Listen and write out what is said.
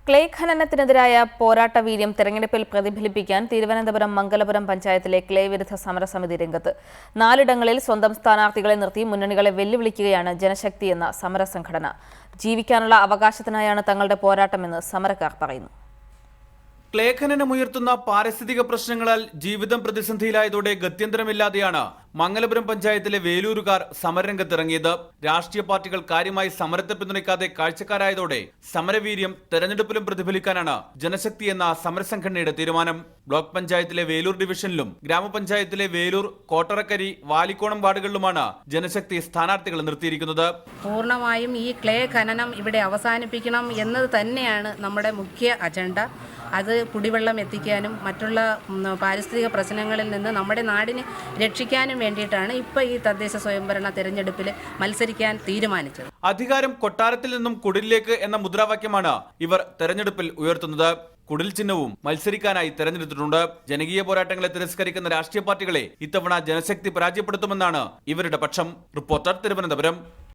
Clay ഖനനത്തിനെതിരായ പോരാട്ട വീര്യം തെരഞ്ഞെടുപ്പിൽ പ്രതിഫലിപ്പിക്കാൻ തിരുവനന്തപുരം മംഗലപുരം പഞ്ചായത്തിലെ ക്ലേ വിരുദ്ധ സമരസമിതി രംഗത്ത് 4 ഇടങ്ങളിൽ സ്വന്തം സ്ഥാനാർത്ഥികളെ നിർത്തി മുന്നണികളെ വെല്ലുവിളിക്കുകയാണ് ജനശക്തി എന്ന സമരസംഘടന. ജീവിക്കാനുള്ള അവകാശത്തിനായാണ് തങ്ങളുടെ പോരാട്ടമെന്ന് സമരക്കാർ പറയുന്നു. ക്ലേ ഖനനമുയർത്തുന്ന പാരിസ്ഥിതിക പ്രശ്നങ്ങളാൽ ജീവിതം പ്രതിസന്ധിയിലായതോടെ ഗത്യന്തരമില്ലാതെയാണ് മംഗലപുരം പഞ്ചായത്തിലെ വേലൂരുകാർ സമരരംഗത്തിറങ്ങിയത്. രാഷ്ട്രീയ പാർട്ടികൾ കാര്യമായി സമരത്തെ പിന്തുണയ്ക്കാതെ കാഴ്ചക്കാരായതോടെ സമരവീര്യം തെരഞ്ഞെടുപ്പിലും പ്രതിഫലിക്കാനാണ് ജനശക്തി എന്ന സമരസംഘടനയുടെ തീരുമാനം. ബ്ലോക്ക് പഞ്ചായത്തിലെ വേലൂർ ഡിവിഷനിലും ഗ്രാമപഞ്ചായത്തിലെ വേലൂർ, കോട്ടറക്കരി, വാലിക്കോണം വാർഡുകളിലുമാണ് ജനശക്തി സ്ഥാനാർത്ഥികൾ നിർത്തിയിരിക്കുന്നത്. പൂർണ്ണമായും ഈ ക്ലേ ഖനനം ഇവിടെ അവസാനിപ്പിക്കണം എന്നത് തന്നെയാണ് നമ്മുടെ മുഖ്യ അജണ്ട. അത് കുടിവെള്ളം എത്തിക്കാനും മറ്റുള്ള പാരിസ്ഥിതിക പ്രശ്നങ്ങളിൽ നിന്ന് നമ്മുടെ നാടിനെ രക്ഷിക്കാനും വേണ്ടിയിട്ടാണ് ഇപ്പോൾ ഈ തദ്ദേശ സ്വയംഭരണ തെരഞ്ഞെടുപ്പിൽ മത്സരിക്കാൻ തീരുമാനിച്ചത്. അധികാരം കൊട്ടാരത്തിൽ നിന്നും കുടിലിലേക്ക് എന്ന മുദ്രാവാക്യമാണ് ഇവർ തെരഞ്ഞെടുപ്പിൽ ഉയർത്തുന്നത്. കുടിൽ ചിഹ്നവും മത്സരിക്കാനായി തെരഞ്ഞെടുത്തിട്ടുണ്ട്. ജനകീയ പോരാട്ടങ്ങളെ തിരസ്കരിക്കുന്ന രാഷ്ട്രീയ പാർട്ടികളെ ഇത്തവണ ജനശക്തി പരാജയപ്പെടുത്തുമെന്നാണ് ഇവരുടെ പക്ഷം. റിപ്പോർട്ടർ, തിരുവനന്തപുരം.